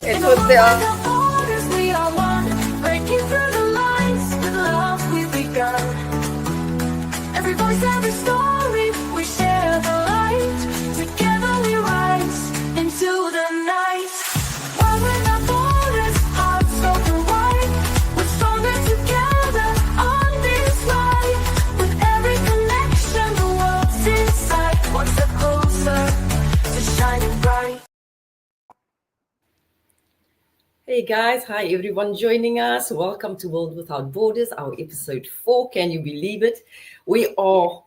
It was the Every voice, every story, we share the light. Together we rise into the night. While we're not borders, hearts open wide. We're stronger together on this ride. With every connection, the world's inside. One step closer to shining bright. Hey guys, hi everyone joining us. Welcome to World Without Borders, our episode 4. Can you believe it? We are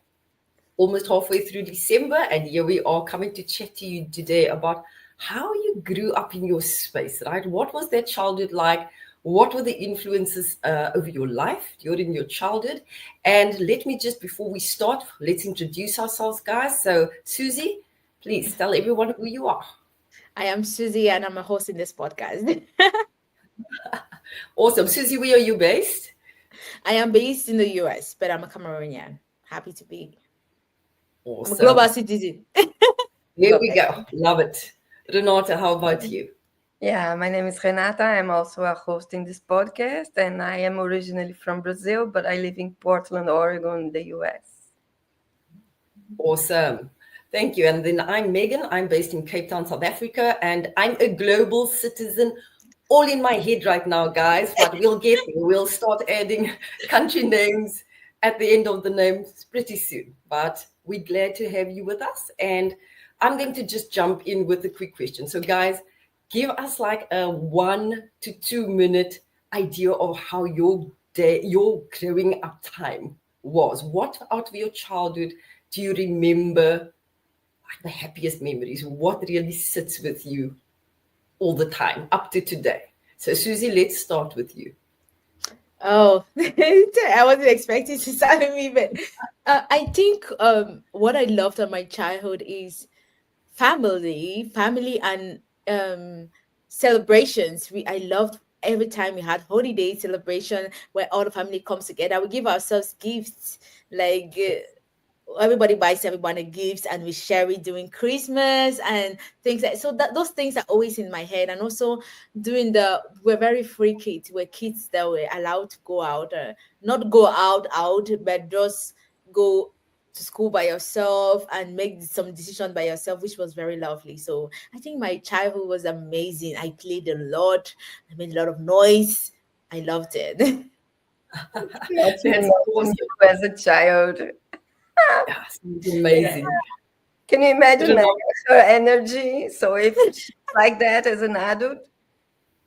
almost halfway through December, and here we are coming to chat to you today about how you grew up in your space, right? What was that childhood like? What were the influences over your life during your childhood? And let me just, before we start, let's introduce ourselves, guys. So, Suzy, please tell everyone who you are. I am Suzy and I'm a host in this podcast. Awesome. Suzy, where are you based? I am based in the US, but I'm a Cameroonian. Happy to be. Awesome. I'm a global citizen. Here we go. Love it. Renata, how about you? Yeah, my name is Renata. I'm also a host in this podcast, and I am originally from Brazil, but I live in Portland, Oregon, in the US. Awesome. Thank you. And then I'm Megan. I'm based in Cape Town, South Africa, and I'm a global citizen. All in my head right now, guys, but we'll get there. We'll start adding country names at the end of the names pretty soon. But we're glad to have you with us. And I'm going to just jump in with a quick question. So, guys, give us like a 1 to 2 minute idea of how your day, your growing up time was. What out of your childhood do you remember? The happiest memories, what really sits with you all the time up to today? So Suzy, let's start with you. Oh, I wasn't expecting to start with me, but I think what I loved of my childhood is family and celebrations. I loved every time we had holiday celebration where all the family comes together. We give ourselves gifts, like everybody buys everybody gifts and we share it during Christmas and things like so. That those things are always in my head. And also we're very free kids. We're kids that were allowed to go out, not go out, but just go to school by yourself and make some decisions by yourself, which was very lovely. So I think my childhood was amazing. I played a lot. I made a lot of noise. I loved it. That's awesome. As a child. Yes, amazing. Yeah. Can you imagine her energy? So if she's like that as an adult?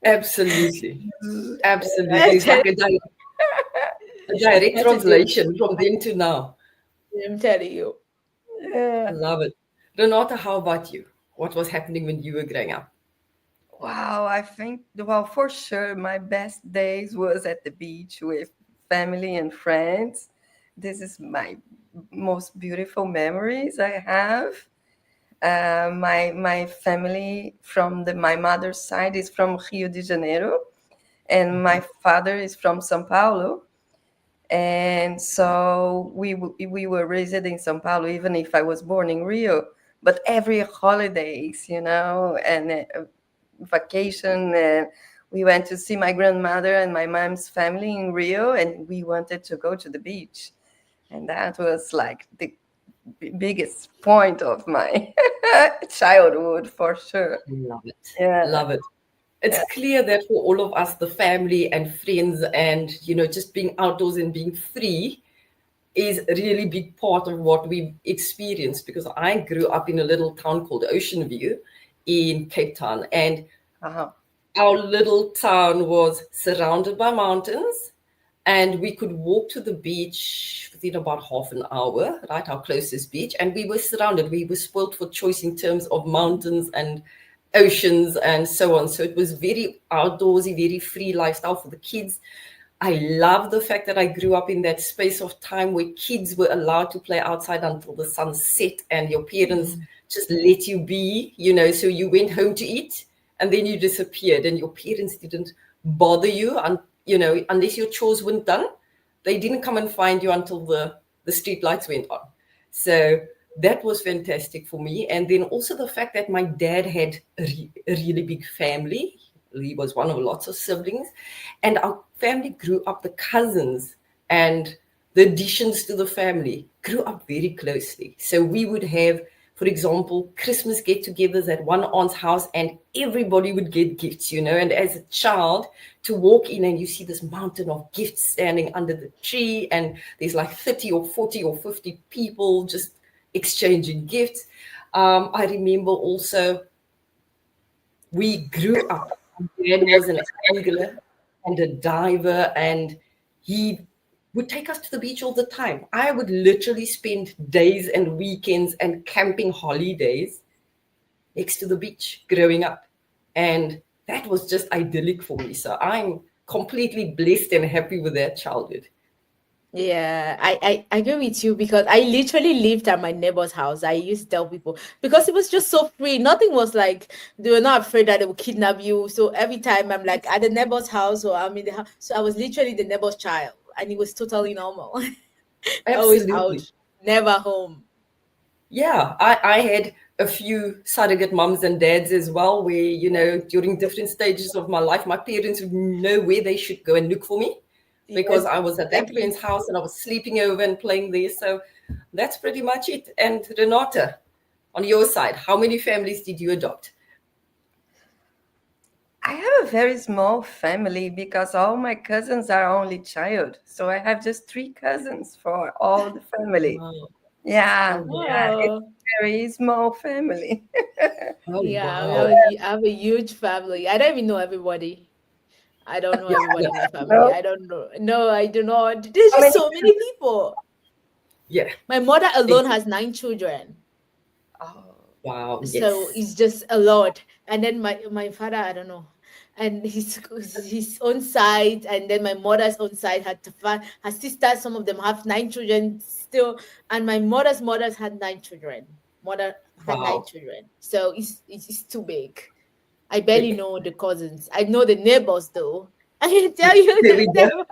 Absolutely. It's like a direct translation from then to now. I'm telling you. Yeah. I love it. Renata, how about you? What was happening when you were growing up? Wow, I think, well, for sure, my best days was at the beach with family and friends. This is my most beautiful memories I have. My family from my mother's side is from Rio de Janeiro, and my father is from São Paulo. And so we were raised in São Paulo, even if I was born in Rio. But every holidays, and vacation, and we went to see my grandmother and my mom's family in Rio, and we wanted to go to the beach. And that was like the biggest point of my childhood, for sure. Love it. Yeah. Love it. It's clear that for all of us, the family and friends and, just being outdoors and being free is a really big part of what we've experienced, because I grew up in a little town called Ocean View in Cape Town. And our little town was surrounded by mountains. And we could walk to the beach within about half an hour, right? Our closest beach. And we were surrounded. We were spoiled for choice in terms of mountains and oceans and so on. So it was very outdoorsy, very free lifestyle for the kids. I love the fact that I grew up in that space of time where kids were allowed to play outside until the sun set and your parents just let you be, so you went home to eat and then you disappeared and your parents didn't bother you unless your chores weren't done. They didn't come and find you until the street lights went on. So that was fantastic for me. And then also the fact that my dad had a really big family. he was one of lots of siblings, and our family grew up, the cousins and the additions to the family grew up very closely. So we would have, for example, Christmas get-togethers at one aunt's house, and everybody would get gifts, you know. And as a child, to walk in and you see this mountain of gifts standing under the tree, and there's like 30 or 40 or 50 people just exchanging gifts. I remember also we grew up. My dad was an angler and a diver, and he would take us to the beach all the time. I would literally spend days and weekends and camping holidays next to the beach growing up. And that was just idyllic for me. So I'm completely blessed and happy with that childhood. Yeah, I agree with you because I literally lived at my neighbor's house. I used to tell people because it was just so free. Nothing was like they were not afraid that they would kidnap you. So every time I'm like at the neighbor's house or I'm in the house. So I was literally the neighbor's child and it was totally normal. Always out, Absolutely. never home. Yeah, I had a few surrogate mums and dads as well, where, you know, during different stages of my life, my parents would know where they should go and look for me because Yes, I was at that exactly. parent's house and I was sleeping over and playing there. So that's pretty much it. And Renata, on your side, how many families did you adopt? I have a very small family because all my cousins are only child. So I have just three cousins for all the family. Wow. Yeah, Oh, yeah, wow. it's Oh, a very small family. Oh, yeah, we wow. have a huge family. I don't even know everybody. I don't know Yeah, everybody in my family. No, I don't know. No, I do not. There's how just many? so many people. yeah. My mother alone It's, has 9 children. Oh, wow. So Yes. it's just a lot. And then my father, I don't know, and his own side, and then my mother's own side had to find her sister. Some of them have 9 children still, and my mother's had 9 children. Mother had nine Wow. children, so it's too big. I barely Big. know the cousins. I know the neighbors though. I can tell you There the we go. neighbor.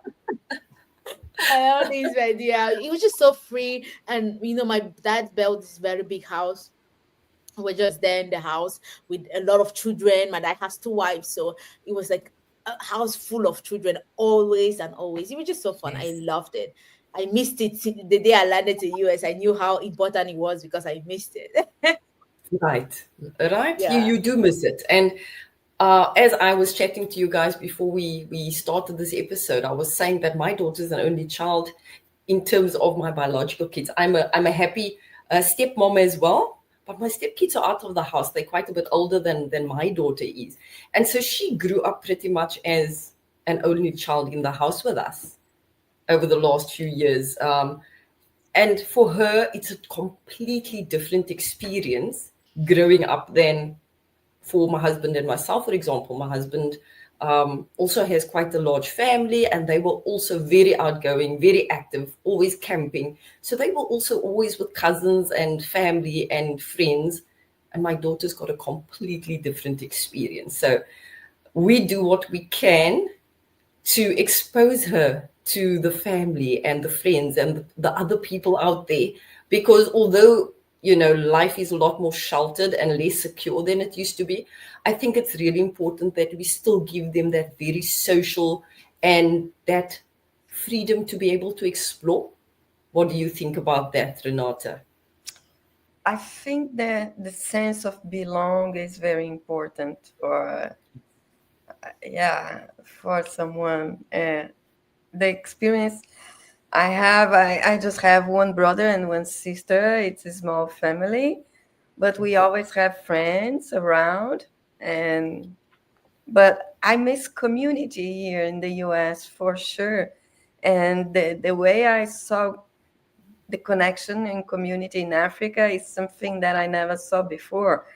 I all these idea. It was just so free, and my dad built this very big house. We're just there in the house with a lot of children. My dad has 2 wives, so it was like a house full of children always and always. It was just so fun. I Yes. loved it. I missed it the day I landed to US. I knew how important it was because I missed it. Right, right. You Yeah. you do miss it. And as I was chatting to you guys before we started this episode, I was saying that my daughter's an only child in terms of my biological kids. I'm a happy stepmom as well, but my stepkids are out of the house. They're quite a bit older than my daughter is, and so she grew up pretty much as an only child in the house with us over the last few years. And for her, it's a completely different experience growing up than for my husband and myself. For example, my husband also has quite a large family, and they were also very outgoing, very active, always camping. So they were also always with cousins and family and friends. And my daughter's got a completely different experience. So we do what we can to expose her to the family and the friends and the other people out there, because although life is a lot more sheltered and less secure than it used to be, I think it's really important that we still give them that very social and that freedom to be able to explore. What do you think about that, Renata? I think that the sense of belong is very important for, yeah, for someone. The experience I just have one brother and one sister. It's a small family, but we always have friends around. And but I miss community here in the US for sure. And the way I saw the connection and community in Africa is something that I never saw before.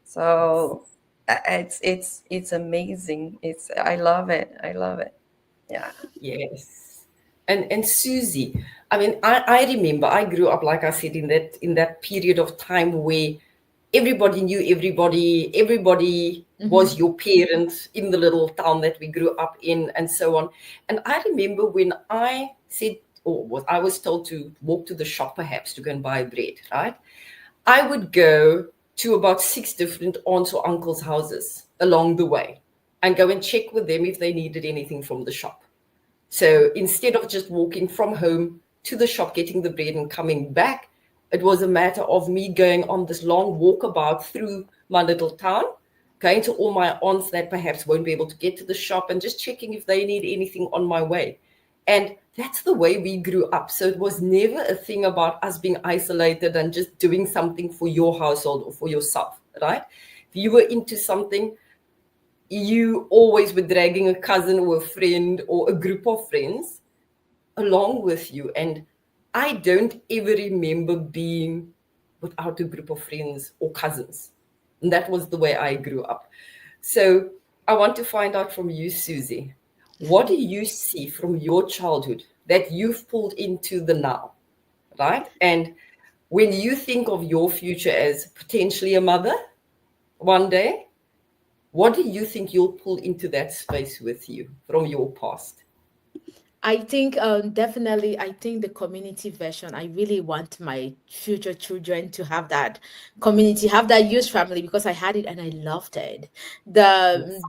So it's amazing. I love it. I love it. Yeah. Yes. And Susie, I mean, I remember I grew up, like I said, in that period of time where everybody knew everybody, everybody was Hmm. your parent in the little town that we grew up in, and so on. And I remember when I said, or was I was told to walk to the shop perhaps to go and buy bread, right? I would go to about 6 different aunts or uncles' houses along the way. and go and check with them if they needed anything from the shop. So instead of just walking from home to the shop, getting the bread and coming back, it was a matter of me going on this long walkabout through my little town, going to all my aunts that perhaps won't be able to get to the shop and just checking if they need anything on my way. And that's the way we grew up. So it was never a thing about us being isolated and just doing something for your household or for yourself, right? If you were into something, you always were dragging a cousin or a friend or a group of friends along with you. And I don't ever remember being without a group of friends or cousins. And that was the way I grew up. So I want to find out from you, Suzy, what do you see from your childhood that you've pulled into the now, right? And when you think of your future as potentially a mother one day, what do you think you'll pull into that space with you from your past? I think definitely, I think the community version. I really want my future children to have that community, have that youth family, because I had it and I loved it. Yes.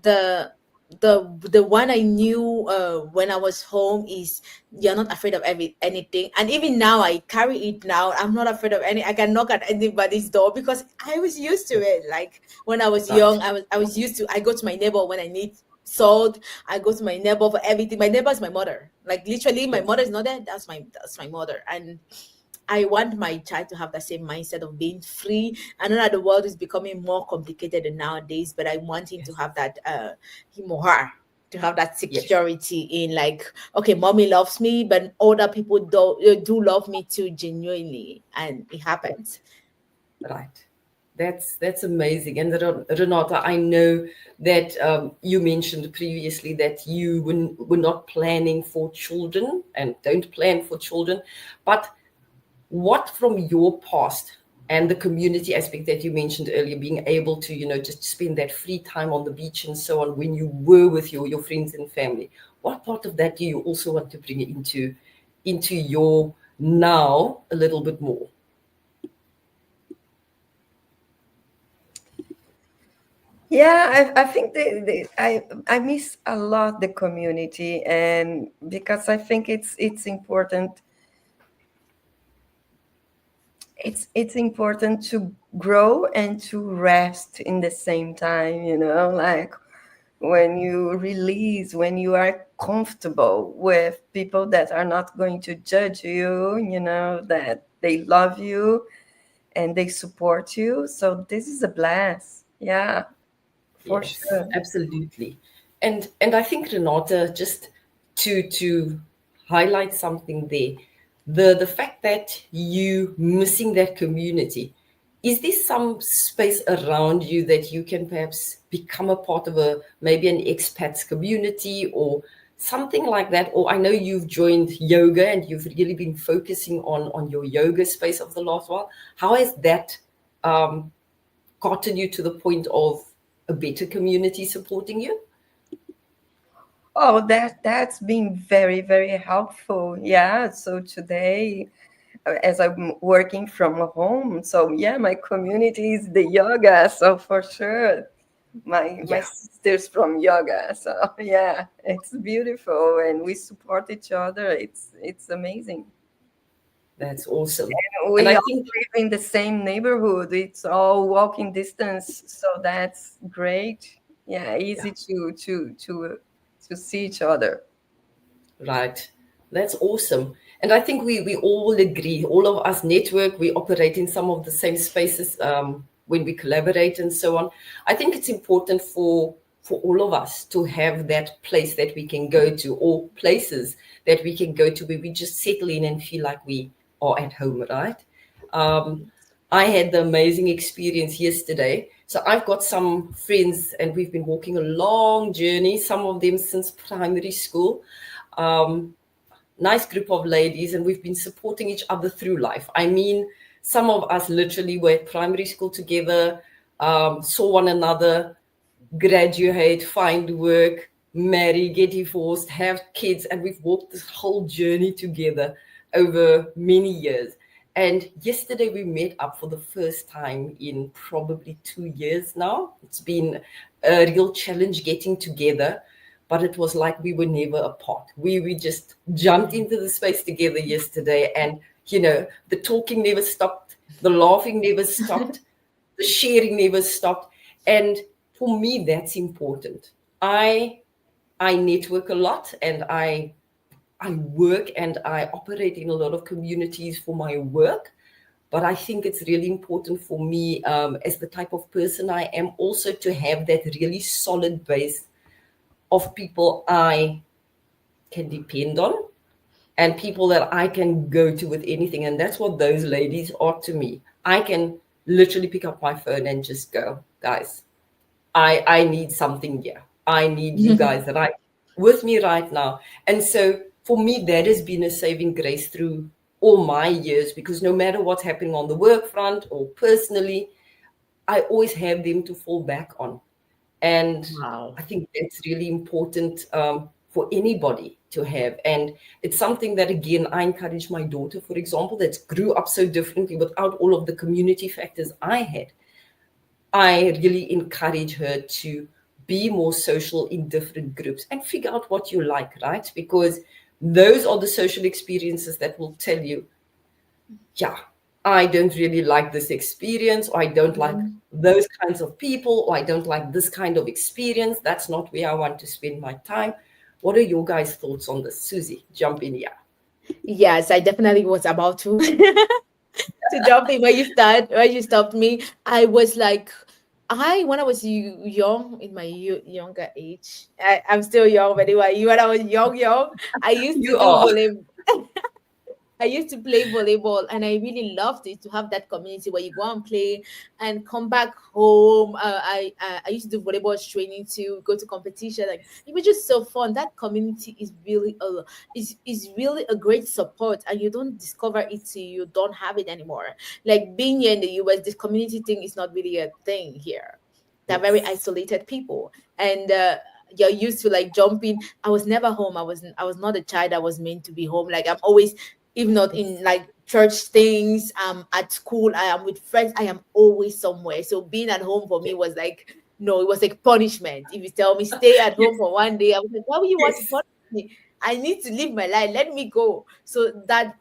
The one I knew when I was home is you're not afraid of anything, and even now I carry it now. I'm not afraid of any. I can knock at anybody's door because I was used to it. Like when I was Right. young, I was used to. I go to my neighbor when I need salt. I go to my neighbor for everything. My neighbor is my mother. Like literally, my Yes. mother is not there. That's my mother, and I want my child to have the same mindset of being free. I know that the world is becoming more complicated nowadays, but I want him to Yes. have that him or her to have that Yes. security in, like, okay, mommy loves me, but other people do love me too, genuinely, and it happens. Right. That's amazing. And Renata, I know that you mentioned previously that you were not planning for children and don't plan for children. But what from your past and the community aspect that you mentioned earlier, being able to, just spend that free time on the beach and so on when you were with your friends and family, what part of that do you also want to bring into your now a little bit more? Yeah, I think I miss a lot the community, and because I think it's important. It's important to grow and to rest in the same time. Like when you release, when you are comfortable with people that are not going to judge you. That they love you and they support you. So this is a blast. Yeah, for Yes, sure. absolutely. And I think, Renata, just to highlight something there, the fact that you missing that community, is there some space around you that you can perhaps become a part of maybe an expats community or something like that? Or I know you've joined yoga and you've really been focusing on your yoga space of the last while. How has that um, gotten you to the point of a better community supporting you? Oh, that's been very, very helpful. Yeah. So today, as I'm working from home, so yeah, my community is the yoga. So for sure, my Yeah, sisters from yoga. So yeah, it's beautiful, and we support each other. It's amazing. that's awesome. And We I all think, live in the same neighborhood. It's all walking distance, so that's great. Yeah, yeah, easy to see each other. right. That's awesome. And I think we all agree, all of us network, we operate in some of the same spaces when we collaborate and so on. I think it's important for all of us to have that place that we can go to, or places that we can go to where we just settle in and feel like we are at home, right? Um, I had the amazing experience yesterday. So I've got some friends, and we've been walking a long journey, some of them since primary school. Um, Nice group of ladies, and we've been supporting each other through life. I mean, some of us literally were at primary school together, saw one another, graduate, find work, marry, get divorced, have kids, and we've walked this whole journey together over many years. And yesterday we met up for the first time in probably 2 years now. It's been a real challenge getting together, but it was like we were never apart. We just jumped into the space together yesterday, and the talking never stopped, the laughing never stopped, the sharing never stopped. And for me, that's important. I network a lot, and I work and I operate in a lot of communities for my work. But I think it's really important for me, as the type of person I am, also to have that really solid base of people I can depend on and people that I can go to with anything. And that's what those ladies are to me. I can literally pick up my phone and just go, guys, I need something here. I need you guys that I with me right now. And so for me, that has been a saving grace through all my years, because no matter what's happening on the work front or personally, I always have them to fall back on. And Wow. I think that's really important, for anybody to have. And it's something that, again, I encourage my daughter, for example, that grew up so differently without all of the community factors I had. I really encourage her to be more social in different groups and figure out what you like, right? Because those are the social experiences that will tell you, yeah, I don't really like this experience, or I don't like those kinds of people, or I don't like this kind of experience. That's not where I want to spend my time. What are your guys' thoughts on this? Suzy, jump in here. Yes, I definitely was about to to jump in when you stopped me. I was like, when I was young, in my younger age, I'm still young, but anyway, when I was young, I used to You do are. volleyball. I used to play volleyball, and I really loved it, to have that community where you go and play and come back home. I used to do volleyball training to go to competition. Like, it was just so fun. That community is really a great support, and you don't discover it till you don't have it anymore. Like, being here in the US, this community thing is not really a thing here. They're very Yes. isolated people, and you're used to like jumping. I was never home. I was not a child that was meant to be home. Like, I'm always, if not in like church things, at school, I am with friends, I am always somewhere. So being at home for me was like, no, it was like punishment. If you tell me stay at home Yes. for one day, I was like, why would you want to Yes. punish me? I need to live my life. Let me go. So that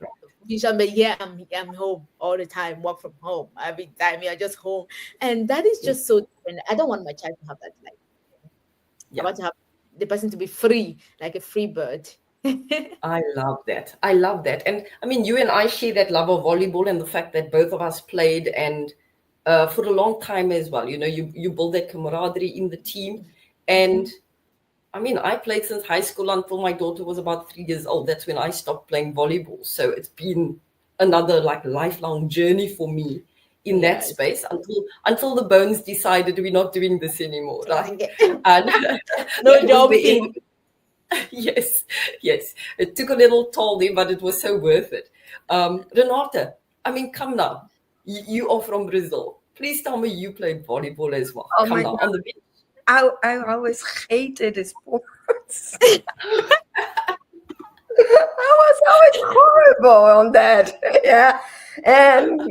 vision, but yeah, I'm home all the time, work from home every time. You're just home. And that is Yes. just so different. I don't want my child to have that life. I Yeah. want to have the person to be free, like a free bird. I love that. I love that. And I mean, you and I share that love of volleyball, and the fact that both of us played, and for a long time as well. You build that camaraderie in the team. And I mean, I played since high school until my daughter was about 3 years old. That's when I stopped playing volleyball. So it's been another like lifelong journey for me in that Yes. space until the bones decided we're not doing this anymore, right? Okay. And No that was the jumping. end. Yes, yes. It took a little toll there, but it was so worth it. Renata, I mean, come now. You are from Brazil. Please tell me you played volleyball as well. Oh Come my now, God. on the bench. I always hated sports. I was always horrible on that. Yeah. And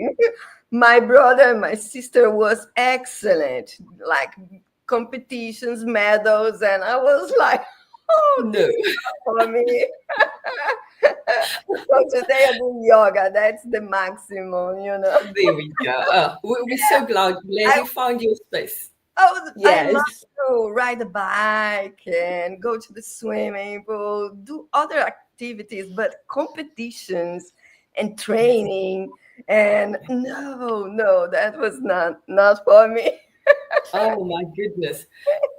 my brother and my sister was excellent, like competitions, medals, and I was like, oh, No, this is not for me. So today I do yoga. That's the maximum. there we go. We're so glad I you found your space. I love Yes. to ride a bike and go to the swimming pool, do other activities, but competitions and training, and no, that was not for me. Oh my goodness.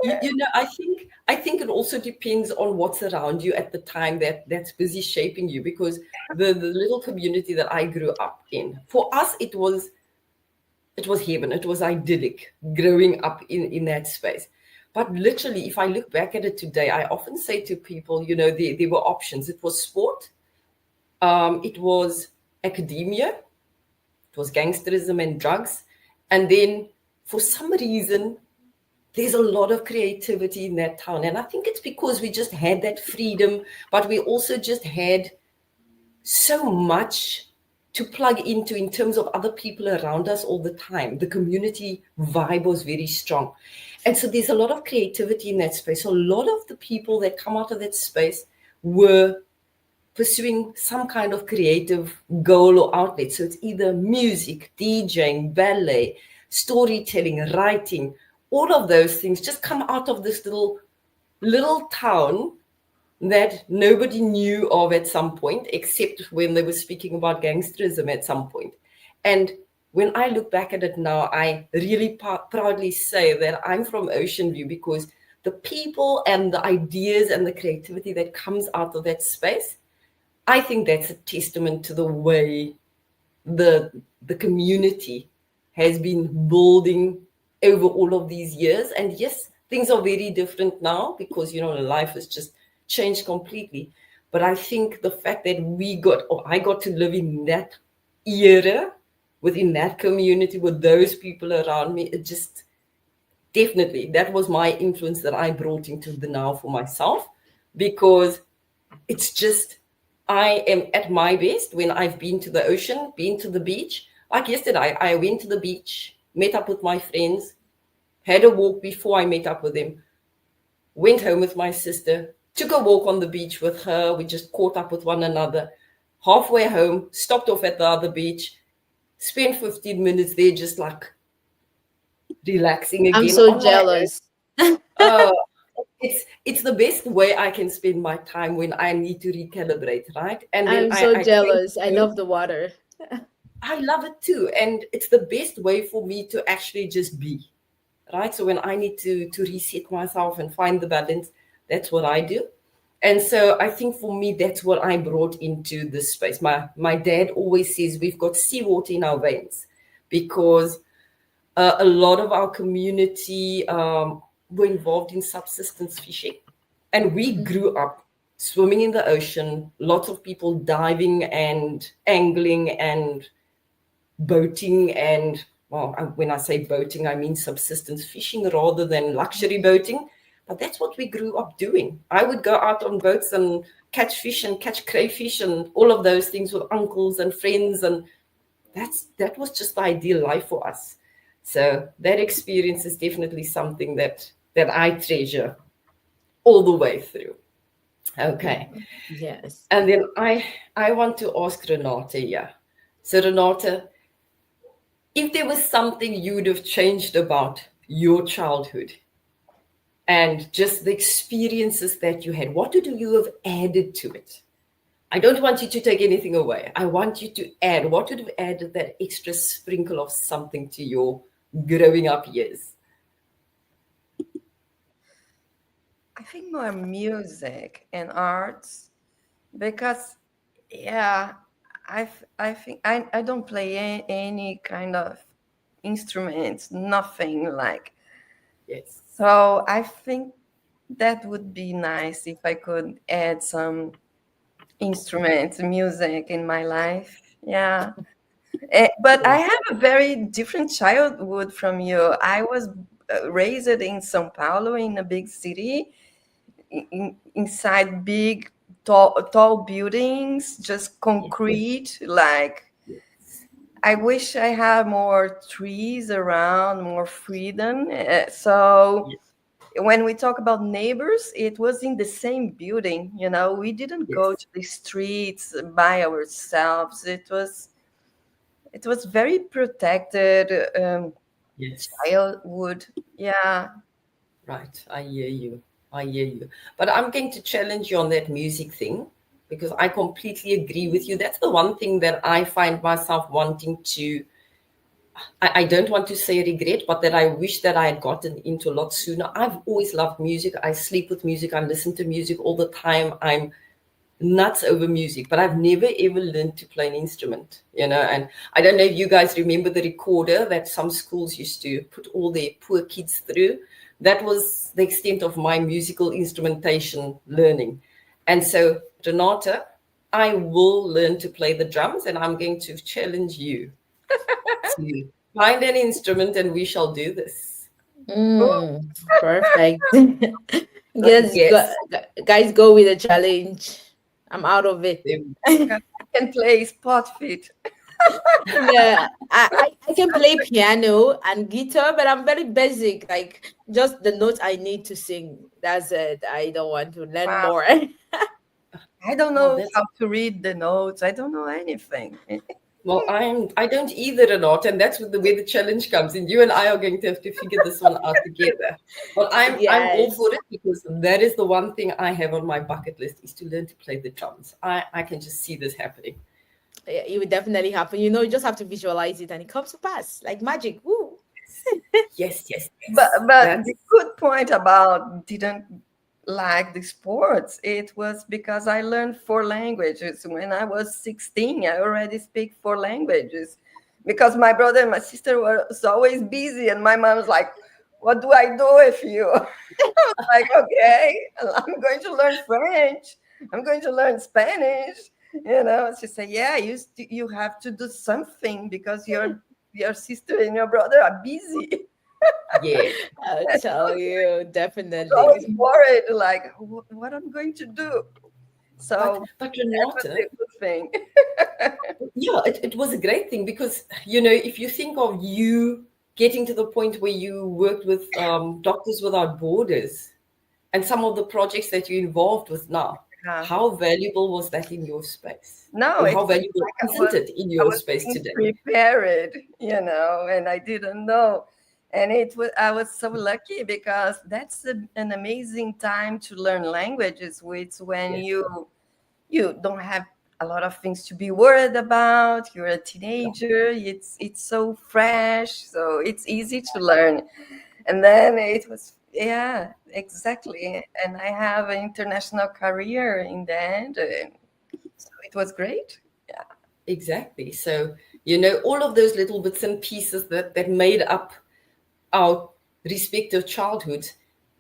I think it also depends on what's around you at the time that's busy shaping you, because the little community that I grew up in, for us it was heaven. It was idyllic growing up in that space. But literally, if I look back at it today, I often say to people, there were options. It was sport, it was academia, it was gangsterism and drugs. And then for some reason, there's a lot of creativity in that town. And I think it's because we just had that freedom, but we also just had so much to plug into in terms of other people around us all the time. The community vibe was very strong. And so there's a lot of creativity in that space. So a lot of the people that come out of that space were pursuing some kind of creative goal or outlet. So it's either music, DJing, ballet, storytelling, writing, all of those things just come out of this little town that nobody knew of at some point, except when they were speaking about gangsterism at some point. And when I look back at it now, I really proudly say that I'm from Ocean View, because the people and the ideas and the creativity that comes out of that space, I think that's a testament to the way the community has been building over all of these years. And yes, things are very different now because, life has just changed completely. But I think the fact that I got to live in that era, within that community, with those people around me, it just definitely, that was my influence that I brought into the now for myself, because it's just, I am at my best when I've been to the ocean, been to the beach. Like yesterday, I went to the beach, met up with my friends, had a walk before I met up with them, went home with my sister, took a walk on the beach with her. We just caught up with one another. Halfway home, stopped off at the other beach, spent 15 minutes there just like relaxing I'm again so on my jealous. own. It's the best way I can spend my time when I need to recalibrate, right? And then I'm so I came jealous. I home. love the water. I love it too. And it's the best way for me to actually just be, right? So when I need to reset myself and find the balance, that's what I do. And so I think for me, that's what I brought into this space. My dad always says we've got seawater in our veins, because a lot of our community were involved in subsistence fishing. And we grew up swimming in the ocean, lots of people diving and angling and boating. And, well, when I say boating, I mean subsistence fishing rather than luxury boating. But that's what we grew up doing. I would go out on boats and catch fish and catch crayfish and all of those things with uncles and friends. And that was just the ideal life for us. So that experience is definitely something that I treasure all the way through. Okay. Yes. And then I want to ask Renata, yeah. So Renata, if there was something you would have changed about your childhood and just the experiences that you had, what would you have added to it? I don't want you to take anything away. I want you to add. What would have added that extra sprinkle of something to your growing up years? I think more music and arts, because yeah, I think I don't play any kind of instruments, nothing like. Yes. So I think that would be nice if I could add some instruments, music in my life. Yeah. But I have a very different childhood from you. I was raised in São Paulo, in a big city, inside big, tall buildings, just concrete. Like, I wish I had more trees around, more freedom. So when we talk about neighbors, it was in the same building. We didn't go Yes. to the streets by ourselves. It was very protected Yes. childhood. Yeah. Right. I hear you. I hear you. But I'm going to challenge you on that music thing, because I completely agree with you. That's the one thing that I find myself wanting to, I don't want to say regret, but that I wish that I had gotten into a lot sooner. I've always loved music. I sleep with music. I listen to music all the time. I'm nuts over music, but I've never ever learned to play an instrument, and I don't know if you guys remember the recorder that some schools used to put all their poor kids through. That was the extent of my musical instrumentation learning. And so, Renata, I will learn to play the drums, and I'm going to challenge you to find an instrument, and we shall do this. Perfect. Yes, Yes. guys, go with the challenge. I'm out of it. I can play spot fit. No, I can play piano and guitar, but I'm very basic. Like just the notes I need to sing. That's it. I don't want to learn Wow. more. I don't Oh, know that's how to read the notes. I don't know anything. well, I don't either a lot, and that's where the challenge comes in. You and I are going to have to figure this one out together. But I'm all Yes. for it because that is the one thing I have on my bucket list is to learn to play the drums. I can just see this happening. Yeah, it would definitely happen. You know, you just have to visualize it and it comes to pass like magic. Woo. Yes, yes, But yes. but That's the good point about didn't like the sports, it was because I learned four languages. When I was 16, I already speak four languages because my brother and my sister were always busy, and my mom was like, "What do I do with you?" Like, okay, I'm going to learn French. I'm going to learn Spanish. She said, yeah, you have to do something because your sister and your brother are busy. yeah. I'll tell you, Always definitely. worried, like, what I'm going to do. But So but definitely Renata, a good thing. yeah, it was a great thing because if you think of you getting to the point where you worked with Doctors Without Borders and some of the projects that you're involved with now, Yeah. how valuable was that in your space? No, Or it how was valuable like isn't it in I your was space being today? prepared, and I didn't know. And I was so lucky because that's an amazing time to learn languages, which when Yes. you don't have a lot of things to be worried about. You're a Yeah, teenager. It's so fresh, so it's easy to learn. And then it was, yeah, exactly. And I have an international career in the end, and so it was great. Yeah. exactly. So, all of those little bits and pieces that made up our respective childhoods,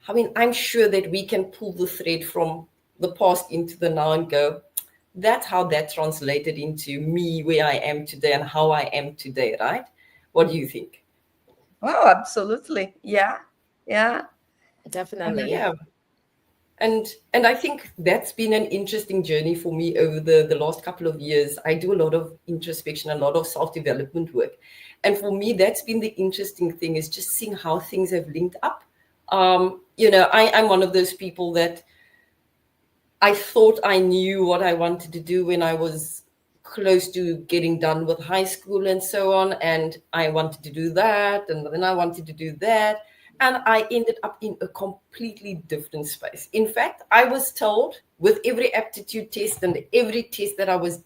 I mean, I'm sure that we can pull the thread from the past into the now and go, that's how that translated into me, where I am today, and how I am today, right? What do you think? Wow, absolutely. Yeah. Yeah. Definitely. Yeah. And I think that's been an interesting journey for me over the last couple of years. I do a lot of introspection, a lot of self-development work. And for me, that's been the interesting thing is just seeing how things have linked up. I'm one of those people that I thought I knew what I wanted to do when I was close to getting done with high school and so on. And I wanted to do that. And then I wanted to do that. And I ended up in a completely different space. In fact, I was told with every aptitude test and every test that I was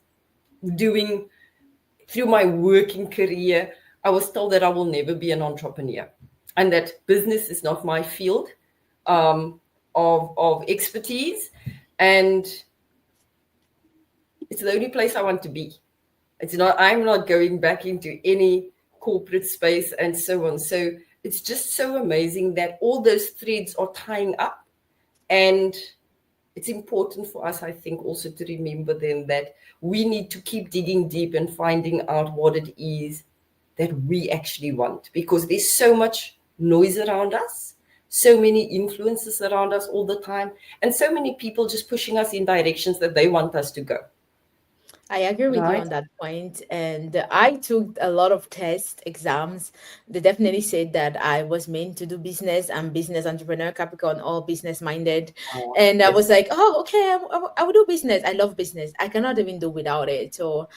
doing through my working career, I was told that I will never be an entrepreneur and that business is not my field of expertise. And it's the only place I want to be. I'm not going back into any corporate space and so on. So it's just so amazing that all those threads are tying up. And it's important for us, I think, also to remember then that we need to keep digging deep and finding out what it is that we actually want because there's so much noise around us, so many influences around us all the time, and so many people just pushing us in directions that they want us to go. I agree with you Right? on that point. And I took a lot of tests, exams. They definitely said that I was meant to do business. I'm business entrepreneur, Capricorn, all business minded. And I was Yes. like, oh, okay, I will do business. I love business. I cannot even do without it. So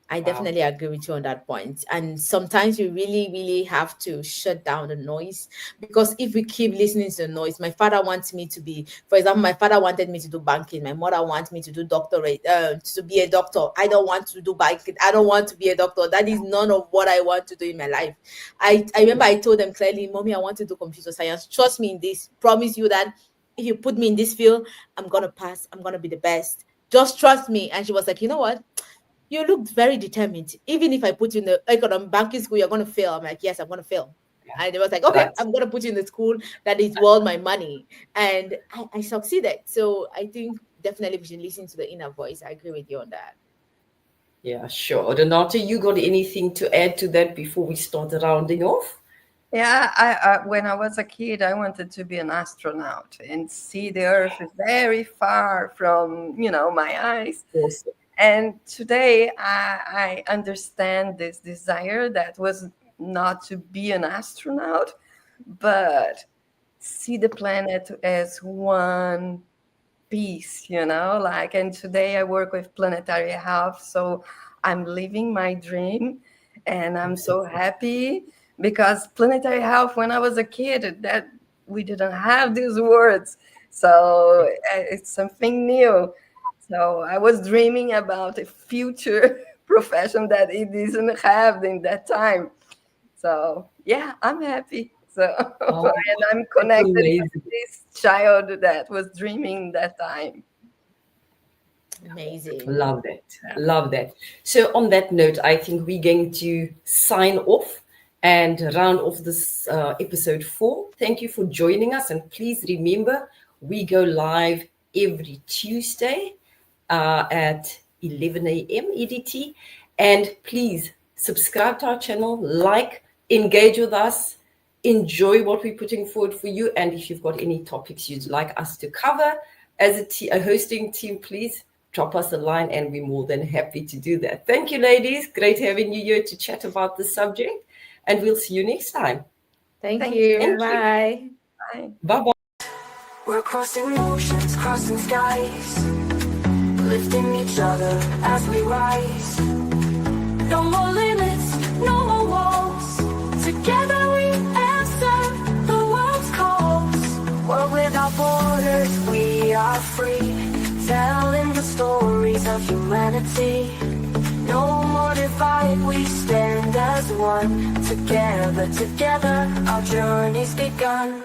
I Wow. definitely agree with you on that point. And sometimes you really, really have to shut down the noise because if we keep listening to the noise, my father wants me to be, for example, my father wanted me to do banking. My mother wants me to do doctorate, to be a doctor. I don't want to do banking. I don't want to be a doctor. That is none of what I want to do in my life. I remember I told them clearly, Mommy, I want to do computer science. Trust me in this. Promise you that if you put me in this field, I'm going to pass. I'm going to be the best. Just trust me. And she was like, you know what? You looked very determined. Even if I put you in the economic banking school, you're going to fail. I'm like, yes, I'm going to fail. Yeah. And it was like, okay, Right. I'm going to put you in the school that is worth my money. And I succeeded. So I think definitely we should listen to the inner voice. I agree with you on that. Yeah, sure. Renata, you got anything to add to that before we start rounding off? Yeah, when I was a kid, I wanted to be an astronaut and see the Earth very far from, my eyes. Awesome. And today I understand this desire that was not to be an astronaut, but see the planet as one piece, like, and today I work with planetary health. So I'm living my dream and I'm so happy because planetary health, when I was a kid, that we didn't have these words. So it's something new. So I was dreaming about a future profession that it didn't have in that time. So yeah, I'm happy. So Oh, and I'm that's connected amazing. with this child that was dreaming that time. Amazing. Love that. Love that. So, on that note, I think we're going to sign off and round off this episode 4. Thank you for joining us. And please remember, we go live every Tuesday at 11 a.m. EDT. And please subscribe to our channel, like, engage with us, enjoy what we're putting forward for you. And if you've got any topics you'd like us to cover as a hosting team, please drop us a line and we're more than happy to do that. Thank you, ladies. Great having you here to chat about the subject. And we'll see you next time. Thank Thank you. you. Bye. Bye. Bye-bye. We're crossing oceans, crossing skies, lifting each other as we rise. No more limits, no more walls. Together we answer the world's calls. World without borders, we are free, telling the stories of humanity. No more divide, we stand as one. Together, together, our journey's begun.